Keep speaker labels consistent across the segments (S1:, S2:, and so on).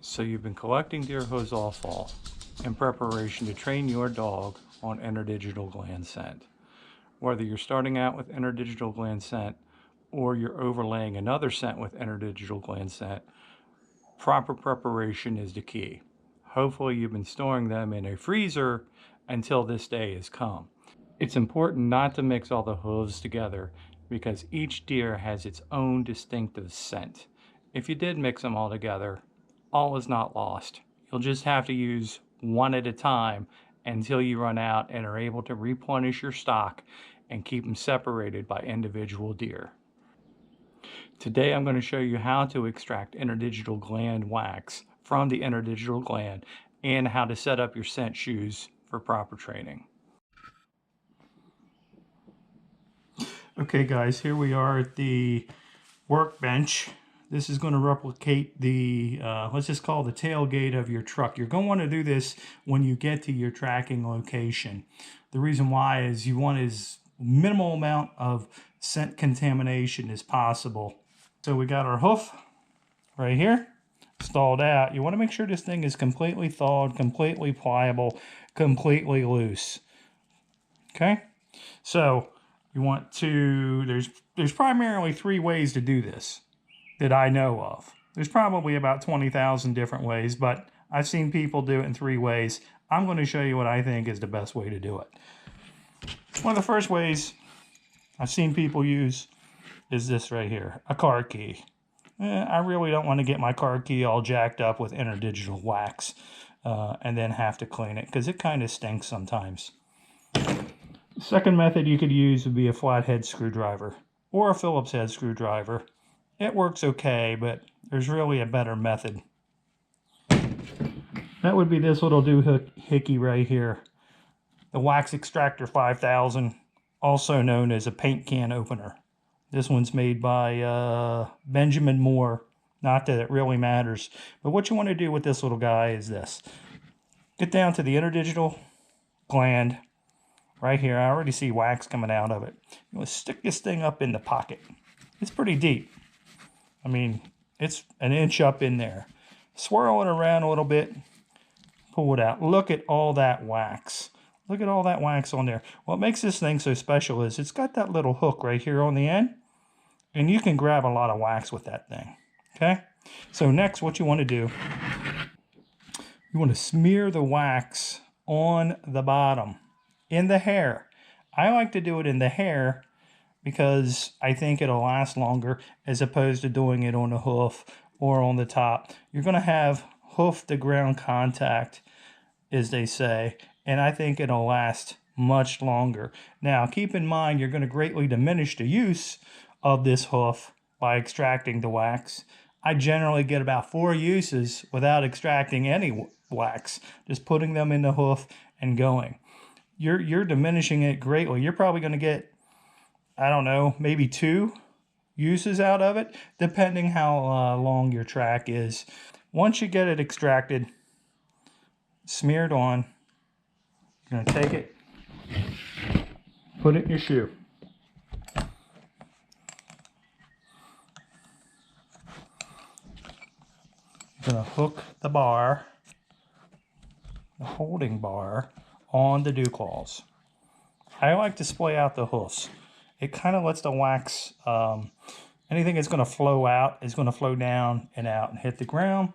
S1: So you've been collecting deer hooves all fall in preparation to train your dog on Interdigital Gland scent. Whether you're starting out with Interdigital Gland scent or you're overlaying another scent with Interdigital Gland scent, proper preparation is the key. Hopefully you've been storing them in a freezer until this day has come. It's important not to mix all the hooves together because each deer has its own distinctive scent. If you did mix them all together, all is not lost. You'll just have to use one at a time until you run out and are able to replenish your stock and keep them separated by individual deer. Today I'm going to show you how to extract interdigital gland wax from the interdigital gland and how to set up your scent shoes for proper training. Okay guys, here we are at the workbench. This is going to replicate the, let's just call it the tailgate of your truck. You're going to want to do this when you get to your tracking location. The reason why is you want as minimal amount of scent contamination as possible. So we got our hoof right here, stalled out. You want to make sure this thing is completely thawed, completely pliable, completely loose. Okay, so you want to, there's primarily 3 ways to do this that I know of. There's probably about 20,000 different ways, but I've seen people do it in 3 ways. I'm going to show you what I think is the best way to do it. One of the first ways I've seen people use is this right here, a car key. I really don't want to get my car key all jacked up with interdigital wax and then have to clean it because it kind of stinks sometimes. The second method you could use would be a flathead screwdriver or a Phillips head screwdriver. It works okay, but there's really a better method. That would be this little doohickey right here. The Wax Extractor 5000, also known as a paint can opener. This one's made by Benjamin Moore. Not that it really matters. But what you want to do with this little guy is this. Get down to the interdigital gland right here. I already see wax coming out of it. You want to stick this thing up in the pocket. It's pretty deep. I mean, it's an inch up in there. Swirl it around a little bit, pull it out. Look at all that wax. Look at all that wax on there. What makes this thing so special is it's got that little hook right here on the end, and you can grab a lot of wax with that thing, okay? So next, what you want to do, you want to smear the wax on the bottom, in the hair. I like to do it in the hair because I think it'll last longer as opposed to doing it on the hoof or on the top. You're going to have hoof to ground contact, as they say, and I think it'll last much longer. Now, keep in mind, you're going to greatly diminish the use of this hoof by extracting the wax. I generally get about 4 uses without extracting any wax, just putting them in the hoof and going. You're diminishing it greatly. You're probably going to get, I don't know, maybe 2 uses out of it, depending how long your track is. Once you get it extracted, smeared on, you're going to take it, put it in your shoe. You're going to hook the bar, the holding bar, on the dew claws. I like to splay out the hoofs. It kind of lets the wax, anything that's going to flow out is going to flow down and out and hit the ground.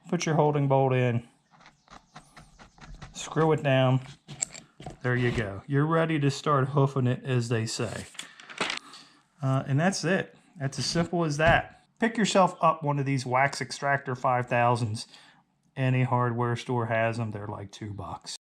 S1: Put your holding bolt in, screw it down. There you go. You're ready to start hoofing it, as they say. And that's it. That's as simple as that. Pick yourself up one of these Wax Extractor 5000s. Any hardware store has them. They're like $2.